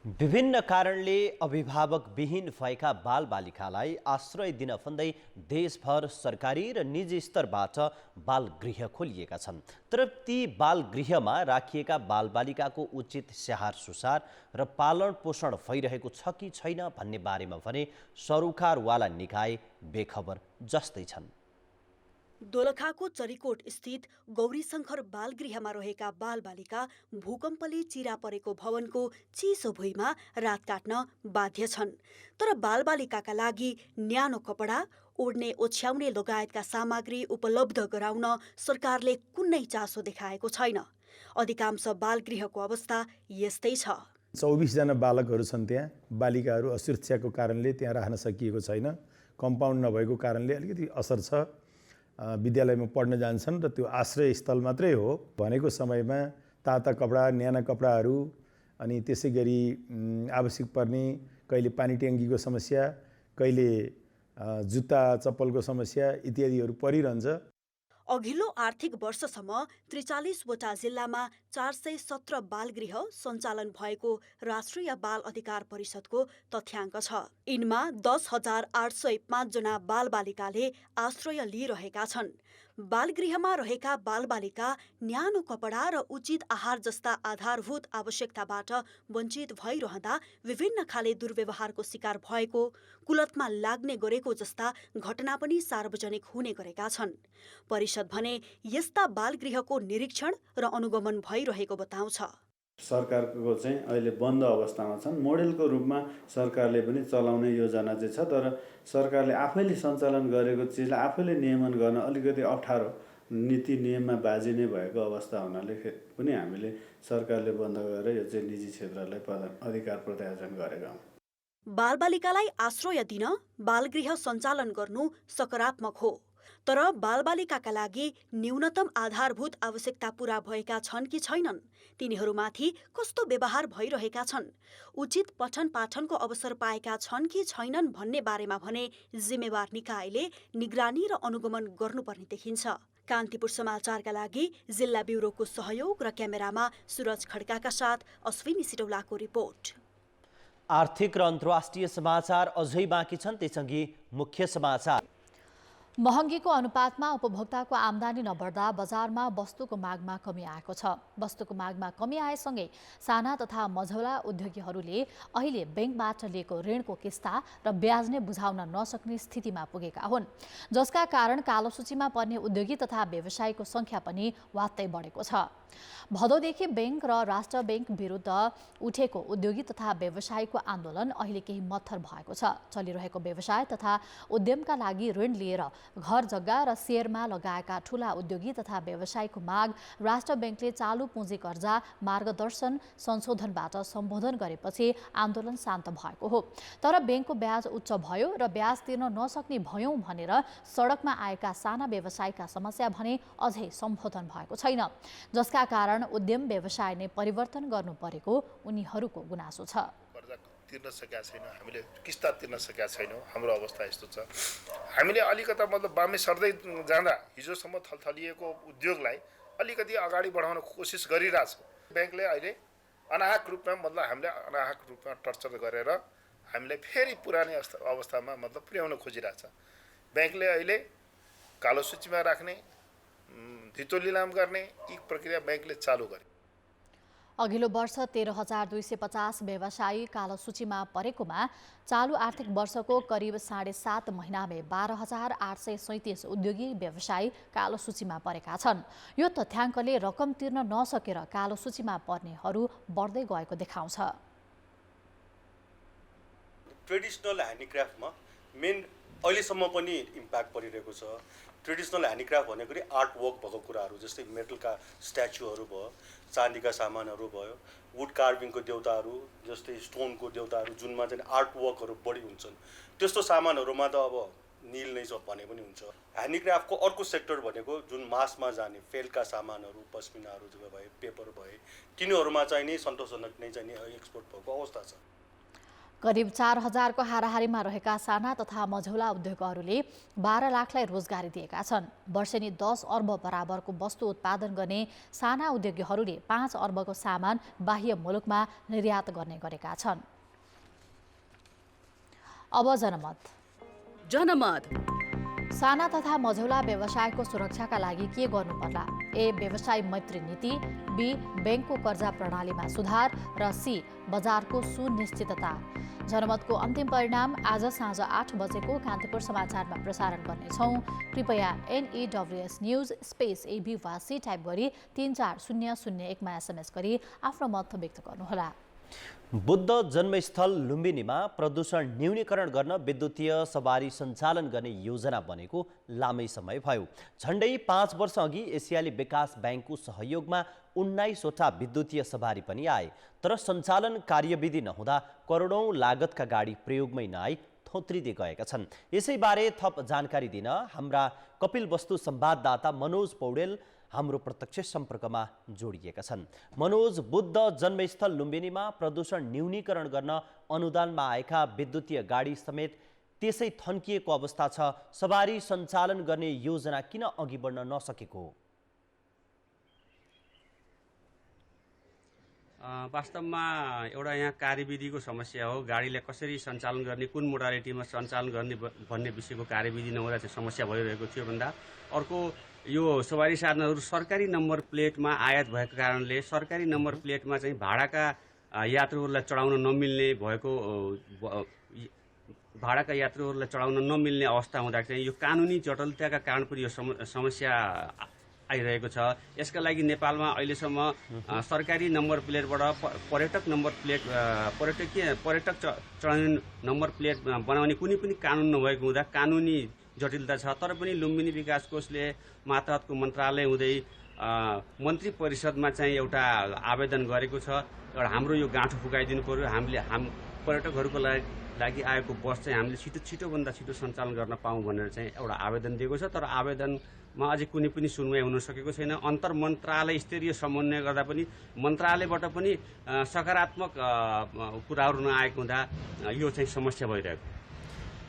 विभिन्न कारणले अभिभावकविहीन भएका बालबालिकालाई आश्रय दिन भन्दै देशभर सरकारी र निजी स्तरबाट बालगृह खोलिएका छन्। तर ती बालगृहमा राखिएका बालबालिकाको उचित स्याहार सुसार र पालन पोषण भइरहेको छ कि छैन भन्ने बारेमा भने सरोकारवाला निकाय बेखबर जस्तै छन्। दोलखाको चरीकोट स्थित गौरीशङ्कर बालगृहमा रहेका बालबालिका भूकम्पले चिरा परेको भवनको चिसो भुइँमा रात काट्न बाध्य छन्। तर बालबालिकाका लागि न्यानो कपडा, ओढ्ने ओछ्याउने लगायतका सामग्री उपलब्ध गराउन सरकारले कुनै चासो देखाएको छैन। अधिकांश बालगृहको अवस्था यस्तै छ। 24 जना बालकहरू छन्। त्यहाँ बालिकाहरू असुरक्षाको कारणले त्यहाँ राख्न सकिएको छैन। कम्पाउन्ड नभएको कारणले अलिकति असर छ। विद्यालयमा पढ्न जान्छन् र त्यो आश्रय स्थल मात्रै हो। भनेको समयमा ताता कपडा, न्याना कपडाहरू, अनि त्यसै गरी आवश्यक पर्ने कहिले पानी ट्याङ्कीको समस्या, कहिले जुत्ता चप्पलको समस्या इत्यादिहरू परिरहन्छ। अघिल्लो आर्थिक वर्षसम्म 43वटा जिल्लामा 417 बालगृह सञ्चालन भएको राष्ट्रिय बाल अधिकार परिषदको तथ्याङ्क छ। यिनमा 10,805 जना बालबालिकाले आश्रय लिइरहेका छन्। बालगृहमा रहेका बालबालिका न्यानो कपडा र उचित आहार जस्ता आधारभूत आवश्यकताबाट वञ्चित भइरहँदा विभिन्न खाले दुर्व्यवहारको शिकार भएको, कुलतमा लाग्ने गरेको जस्ता घटना पनि सार्वजनिक हुने गरेका छन्। परिषद भने यस्ता बालगृहको निरीक्षण र अनुगमन भइरहेको बताउँछ। सरकारको चाहिँ अहिले बन्द अवस्थामा छन्। मोडेलको रूपमा सरकारले पनि चलाउने योजना चाहिँ छ। तर सरकारले आफैले सञ्चालन गरेको चिजलाई आफैले नियमन गर्न अलिकति अप्ठ्यारो, नीति नियममा बाजिने भएको अवस्था हुनाले पनि हामीले सरकारले बन्द गरेर यो चाहिँ निजी क्षेत्रलाई अधिकार प्रत्यार्जन गरेका हौँ। बालबालिकालाई आश्रय दिन बालगृह सञ्चालन गर्नु सकारात्मक हो। तर बालबालिकाका लागि न्यूनतम आधारभूत आवश्यकता पूरा भएका छन् कि छैनन्, तिनीहरूमाथि कस्तो व्यवहार भइरहेका छन्, उचित पठन पाठनको अवसर पाएका छन् कि छैनन् भन्ने बारेमा भने जिम्मेवार निकायले निगरानी र अनुगमन गर्नुपर्ने देखिन्छ। कान्तिपुर समाचारका लागि जिल्ला ब्युरोको सहयोग र क्यामेरामा सुरज खड्काका साथ अश्विनी सिटौलाको रिपोर्ट। आर्थिक र अन्तर्राष्ट्रिय समाचार अझै बाँकी छन्। त्यसअघि मुख्य समाचार। महँगीको अनुपातमा उपभोक्ताको आम्दानी नबढ्दा बजारमा वस्तुको मागमा कमी आएको छ। वस्तुको मागमा कमी आएसँगै साना तथा मझौला उद्योगीहरूले अहिले बैंकबाट लिएको ऋणको किस्ता र ब्याज नै बुझाउन नसक्ने स्थितिमा पुगेका हुन्, जसका कारण कालो सूचीमा पर्ने उद्योगी तथा व्यवसायीको संख्या पनि वात्तै बढेको छ। भदौदेखि बैंक र राष्ट्र बैंक विरुद्ध उठेको उद्योगी तथा व्यवसायीको आन्दोलन अहिले केही मत्थर भएको छ। चलिरहेको व्यवसाय तथा उद्यमका लागि ऋण लिएर घर जग्गा र सेयरमा लगाएका ठूला उद्योगी तथा व्यवसायीको माग राष्ट्र बैंकले चालु पुँजी कर्जा मार्गदर्शन संशोधनबाट सम्बोधन गरेपछि आन्दोलन शान्त भएको हो। तर बैंकको ब्याज उच्च भयो र ब्याज तिर्न नसक्ने भयौं भनेर सडकमा आएका साना व्यवसायीका समस्या भने अझै सम्बोधन भएको छैन, जसका कारण उद्यम व्यवसाय नै परिवर्तन गर्नु परेको उनीहरूको गुनासो छ। तिर्न सकेका छैनौँ, हामीले किस्ता तिर्न सकेका छैनौँ। हाम्रो अवस्था यस्तो छ। हामीले अलिकता मतलब बामे सर्दै जाँदा हिजोसम्म थलथलिएको उद्योगलाई अलिकति अगाडि बढाउन कोसिस गरिरहेछौँ। ब्याङ्कले अहिले अनाहक रूपमा मतलब हामीले अनाहक रूपमा टर्चर गरेर हामीलाई फेरि पुरानै अवस्थामा मतलब पुर्याउन खोजिरहेछ। ब्याङ्कले अहिले कालो सूचीमा राख्ने, धितो लिलाम गर्ने यी प्रक्रिया ब्याङ्कले चालु गरे। अघिल्लो वर्ष 13,250 व्यवसायी कालो सूचीमा परेकोमा चालु आर्थिक वर्षको करिब 7.5 महिनामै 12,837 उद्योगी व्यवसायी कालो सूचीमा परेका छन्। यो तथ्याङ्कले रकम तिर्न नसकेर कालो सूचीमा पर्नेहरू बढ्दै गएको देखाउँछ। ट्रेडिसनल ह्यान्डिक्राफ्टमा मेन अहिलेसम्म पनि इम्प्याक्ट परिरहेको छ। ट्रेडिसनल ह्यान्डिक्राफ्ट भनेको नि आर्ट वर्क भएको कुराहरू, जस्तै मेटलका स्ट्याचुहरू भयो, चाँदीका सामानहरू भयो, वुड कार्भिङको देउताहरू, जस्तै स्टोनको देउताहरू जुनमा चाहिँ आर्ट वर्कहरू बढी हुन्छन्। त्यस्तो सामानहरूमा त अब निल नै छ भने पनि हुन्छ। ह्यान्डिक्राफ्टको अर्को सेक्टर भनेको जुन मासमा जाने फेलका सामानहरू, पस्मिनाहरू भए, पेपर भए, तिनीहरूमा चाहिँ नि सन्तोषजनक नै चाहिँ नि एक्सपोर्ट भएको अवस्था छ। करिब 4,000 को हाराहारीमा रहेका साना तथा मझौला उद्योगहरूले 12 लाखलाई रोजगारी दिएका छन्। वर्षेनी 10 अर्ब बराबरको वस्तु उत्पादन गर्ने साना उद्योगीहरूले 5 अर्बको सामान बाह्य मुलुकमा निर्यात गर्ने गरेका छन्। अब जनमत। साना तथा मझौला व्यवसायको सुरक्षाका लागि के गर्नुपर्ला? ए. व्यवसाय मैत्री नीति, बी. बैंकको कर्जा प्रणालीमा सुधार र सी. बजारको सुनिश्चितता। जनमतको अन्तिम परिणाम आज साँझ 8 बजेको कान्तिपुर समाचारमा प्रसारण गर्नेछौँ। कृपया NEWS न्युज स्पेस AB वा सी टाइप गरी 34001मा SMS गरी आफ्नो मत व्यक्त गर्नुहोला। बुद्ध जन्मस्थल लुम्बिनीमा प्रदूषण न्यूनीकरण गर्न विद्युतीय सवारी सञ्चालन गर्ने योजना बनेको लामै समय भयो। झण्डै 5 वर्ष अघि एसियाली विकास ब्याङ्कको सहयोगमा 19वटा विद्युतीय सवारी पनि आए, तर सञ्चालन कार्यविधि नहुँदा करोडौँ लागतका गाडी प्रयोगमै नआई थोत्रिँदै गएका छन्। यसैबारे थप जानकारी दिन हाम्रा कपिलवस्तु संवाददाता मनोज पौडेल हाम्रो प्रत्यक्ष सम्पर्कमा जोडिएका छन्। मनोज, बुद्ध जन्मस्थल लुम्बिनीमा प्रदूषण न्यूनीकरण गर्न अनुदानमा आएका विद्युतीय गाडी समेत त्यसै थन्किएको अवस्था छ। सवारी सञ्चालन गर्ने योजना किन अघि बढ्न नसकेको हो? वास्तवमा एउटा यहाँ कार्यविधिको समस्या हो। गाडीलाई कसरी सञ्चालन गर्ने, कुन मोडालिटीमा सञ्चालन गर्ने भन्ने विषयको कार्यविधि नहुँदा चाहिँ समस्या भइरहेको थियो भन्दा अर्को यो सवारी साधनहरू सरकारी नम्बर प्लेटमा आयात भएको कारणले सरकारी नम्बर प्लेटमा चाहिँ भाडाका यात्रुहरूलाई चढाउन नमिल्ने भएको अवस्था हुँदा चाहिँ यो कानुनी जटिलताका कारण पनि यो समस्या आइरहेको छ। यसका लागि नेपालमा अहिलेसम्म सरकारी नम्बर प्लेटबाट पर्यटक चढाउने नम्बर प्लेट बनाउने कुनै पनि कानुन नभएको हुँदा कानुनी जटिलता छ। तर पनि लुम्बिनी विकास कोषले मातहतको मन्त्रालय हुँदै मन्त्री परिषदमा चाहिँ एउटा आवेदन गरेको छ। एउटा हाम्रो यो गाँठो फुकाइदिनु पर्यो, हामीले पर्यटकहरूको लागि आएको बस चाहिँ हामीले छिटोभन्दा छिटो सञ्चालन गर्न पाऊँ भनेर चाहिँ एउटा आवेदन दिएको छ। तर आवेदनमा अझै कुनै पनि सुनवाई हुन सकेको छैन। अन्तर मन्त्रालय स्तरीय समन्वय गर्दा पनि मन्त्रालयबाट पनि सकारात्मक कुराहरू नआएको हुँदा यो चाहिँ समस्या भइरहेको।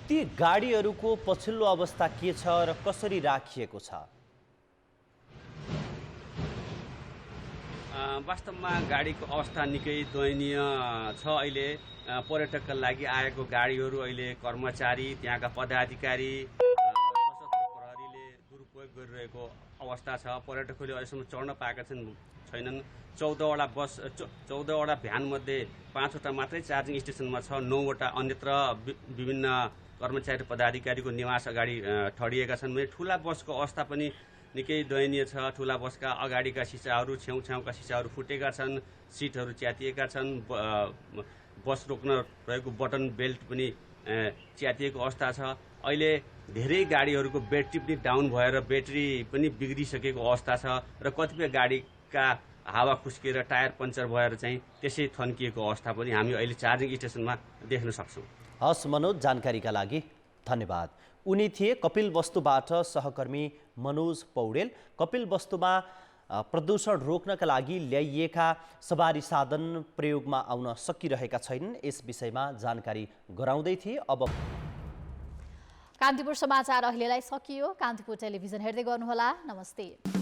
ती गाडीहरूको पछिल्लो अवस्था के छ र कसरी राखिएको छ? वास्तवमा गाडीको अवस्था निकै दयनीय छ। अहिले पर्यटकका लागि आएको गाडीहरू अहिले कर्मचारी, त्यहाँका पदाधिकारी, सशस्त्र प्रहरीले दुरुपयोग गरिरहेको अवस्था छ। पर्यटकहरूले अहिलेसम्म चढ्न पाएका छैनन्। 14वटा भ्यानमध्ये 5वटा मात्रै चार्जिङ स्टेसनमा छ। 9वटा अन्यत्र विभिन्न कर्मचारी पदाधिकारीको निवास अगाडि ठडिएका छन्। भने ठुला बसको अवस्था पनि निकै दयनीय छ। ठुला बसका अगाडिका सिसाहरू, छेउछाउका सिसाहरू फुटेका छन्, सिटहरू च्यातिएका छन्, बस रोक्न रहेको बटन बेल्ट पनि च्यातिएको अवस्था छ। अहिले धेरै गाडीहरूको ब्याट्री पनि डाउन भएर ब्याट्री पनि बिग्रिसकेको अवस्था छ र कतिपय गाडीका हावा खुस्किएर टायर पङ्चर भएर चाहिँ त्यसै थन्किएको अवस्था पनि हामी अहिले चार्जिङ स्टेसनमा देख्न सक्छौँ। हस् मनोज, जानकारीका लागि धन्यवाद। उनी थिए कपिलवस्तुबाट सहकर्मी मनोज पौडेल। कपिलवस्तुमा प्रदूषण रोक्नका लागि ल्याइएका सवारी साधन प्रयोगमा आउन सकिरहेका छैनन्, यस विषयमा जानकारी गराउँदै थिए। अब कान्तिपुर समाचार अहिलेलाई सकियो। कान्तिपुर टेलिभिजन हेर्दै गर्नुहोला। नमस्ते।